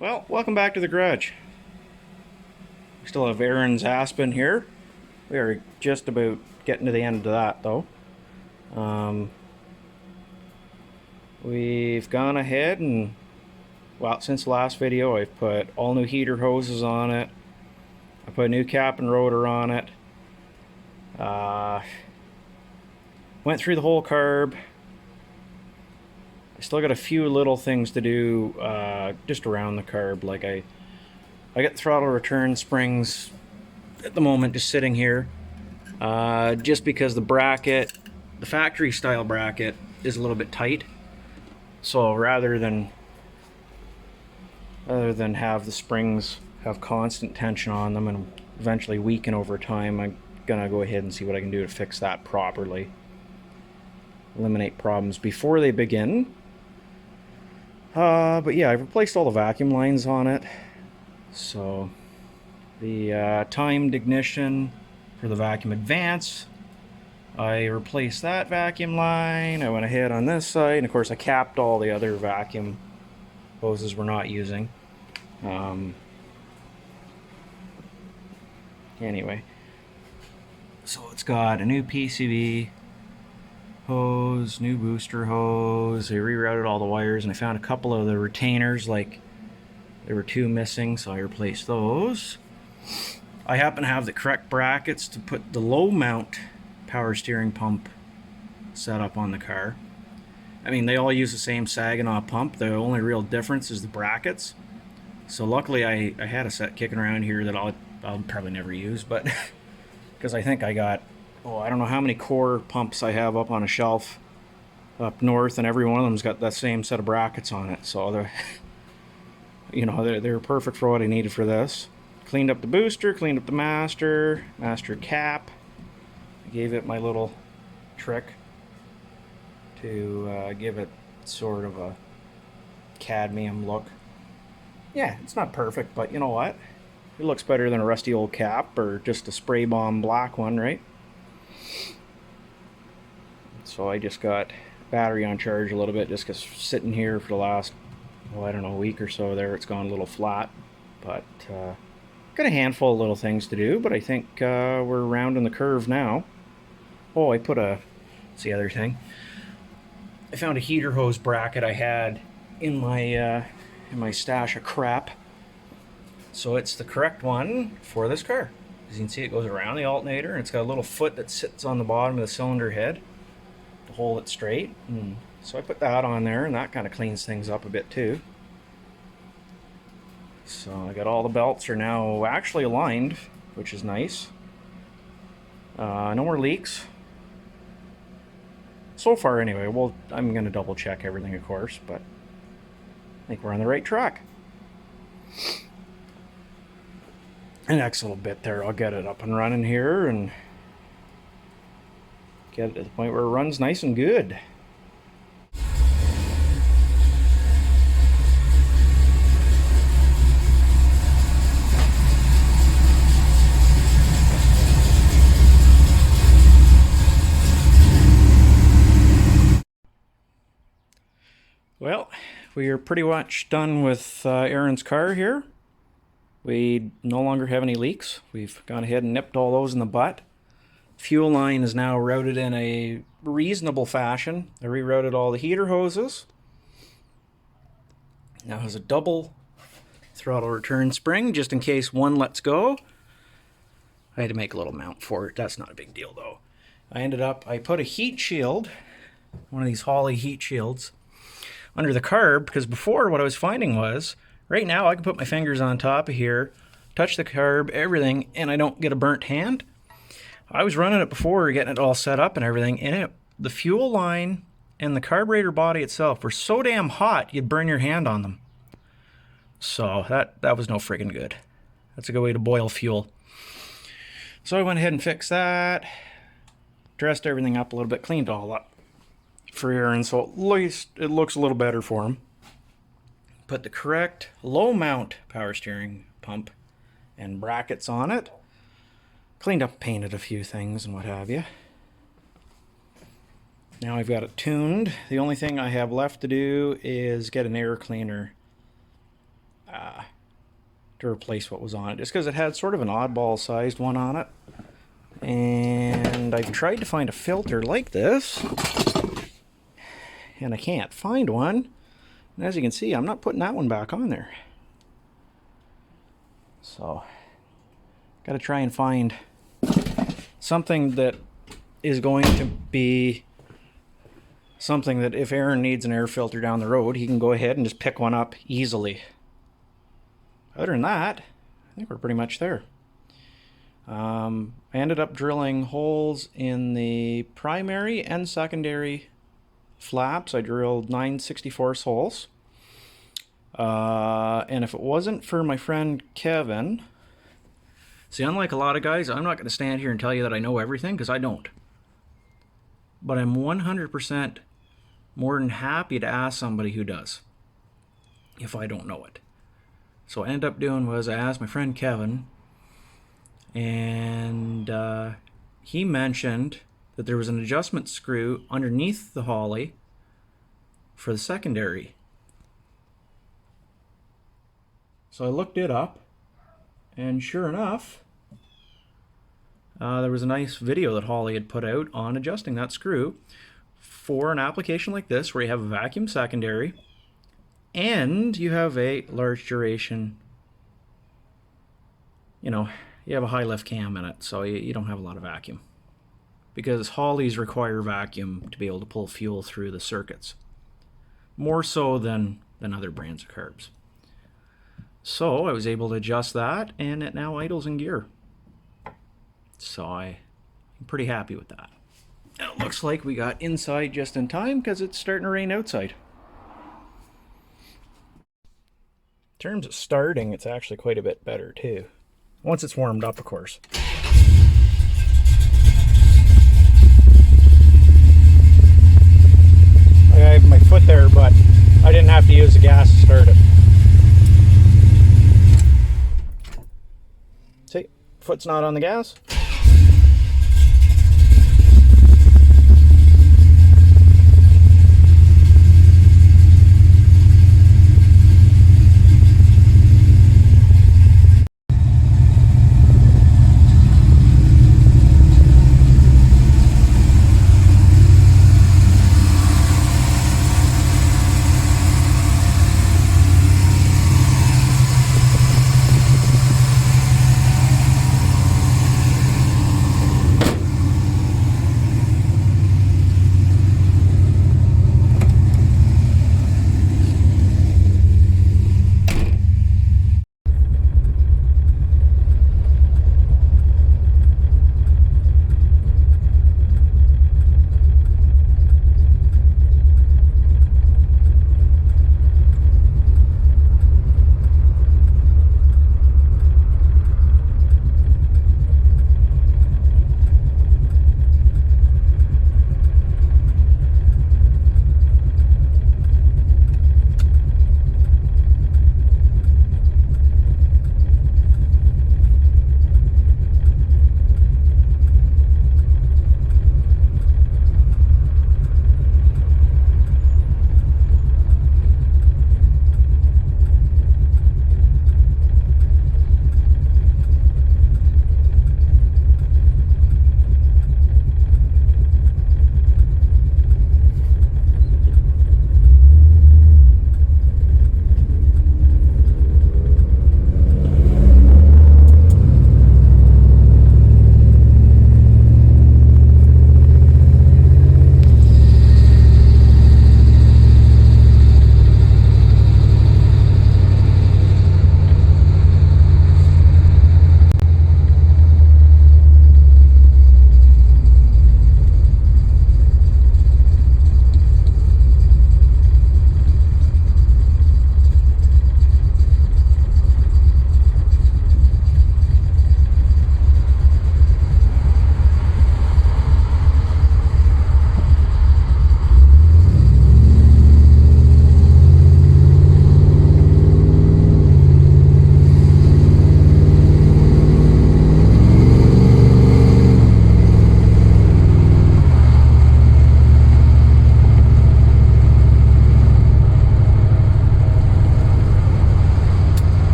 Well, welcome back to the garage. We still have Aaron's Aspen here. We are just about getting to the end of that though. Um, we've gone ahead and, well, since the last video, I've put all new heater hoses on it. I put a new cap and rotor on it. Went through the whole carb. I still got a few little things to do just around the carb. Like I got the throttle return springs at the moment just sitting here. Just because the bracket, the factory style bracket, is a little bit tight. So rather than have the springs have constant tension on them and eventually weaken over time, I'm gonna go ahead and see what I can do to fix that properly. Eliminate problems before they begin. But yeah, I've replaced all the vacuum lines on it. So the timed ignition for the vacuum advance, I replaced that vacuum line. I went ahead on this side, and of course I capped all the other vacuum hoses we're not using. Anyway, so it's got a new PCV hose, new booster hose. I rerouted all the wires, and I found a couple of the retainers, like there were two missing, so I replaced those. I happen to have the correct brackets to put the low mount power steering pump set up on the car. I mean, they all use the same Saginaw pump. The only real difference is the brackets. So luckily I had a set kicking around here that I'll probably never use, but because I think I got, I don't know how many core pumps I have up on a shelf up north, and every one of them's got that same set of brackets on it. So they're perfect for what I needed for this. Cleaned up the booster, cleaned up the master cap. I gave it my little trick to give it sort of a cadmium look. Yeah, it's not perfect, but you know what? It looks better than a rusty old cap or just a spray bomb black one, right? So I just got battery on charge a little bit, just because sitting here for the last, I don't know, week or so there, it's gone a little flat. But got a handful of little things to do, but I think we're rounding the curve now. Oh, that's the other thing. I found a heater hose bracket I had in my stash of crap. So it's the correct one for this car. As you can see, it goes around the alternator, and it's got a little foot that sits on the bottom of the cylinder head to hold it straight. So I put that on there, and that kind of cleans things up a bit too. So I got all the belts are now actually aligned, which is nice. No more leaks. So far anyway. Well, I'm going to double check everything, of course, but I think we're on the right track. The next little bit there, I'll get it up and running here and get it to the point where it runs nice and good. Well, we are pretty much done with Aaron's car here. We no longer have any leaks. We've gone ahead and nipped all those in the butt. Fuel line is now routed in a reasonable fashion. I rerouted all the heater hoses. Now has a double throttle return spring just in case one lets go. I had to make a little mount for it. That's not a big deal though. I put a heat shield, one of these Holley heat shields, under the carb, because before what I was finding was, right now I can put my fingers on top of here, touch the carb, everything, and I don't get a burnt hand. I was running it before, getting it all set up and everything, and the fuel line and the carburetor body itself were so damn hot you'd burn your hand on them. So that was no friggin' good. That's a good way to boil fuel. So I went ahead and fixed that, dressed everything up a little bit, cleaned it all up for Aaron, so at least it looks a little better for him. Put the correct low mount power steering pump and brackets on it. Cleaned up, painted a few things and what have you. Now I've got it tuned. The only thing I have left to do is get an air cleaner to replace what was on it, just because it had sort of an oddball sized one on it. And I've tried to find a filter like this, and I can't find one. And as you can see, I'm not putting that one back on there. So, got to try and find something that is going to be something that if Aaron needs an air filter down the road, he can go ahead and just pick one up easily. Other than that, I think we're pretty much there. I ended up drilling holes in the primary and secondary flaps. I drilled 9/64 holes. And if it wasn't for my friend Kevin, see, unlike a lot of guys, I'm not going to stand here and tell you that I know everything, because I don't. But I'm 100% more than happy to ask somebody who does, if I don't know it. So what I ended up doing was I asked my friend Kevin, and he mentioned that there was an adjustment screw underneath the Holly for the secondary. So I looked it up, and sure enough, there was a nice video that Holly had put out on adjusting that screw for an application like this, where you have a vacuum secondary and you have a large duration, you know, you have a high lift cam in it, so you don't have a lot of vacuum, because Hollys require vacuum to be able to pull fuel through the circuits, more so than other brands of carbs. So I was able to adjust that, and it now idles in gear. So I'm pretty happy with that. And it looks like we got inside just in time, because it's starting to rain outside. In terms of starting, it's actually quite a bit better too. Once it's warmed up, of course. I have my foot there, but I didn't have to use the gas to start it. See, foot's not on the gas.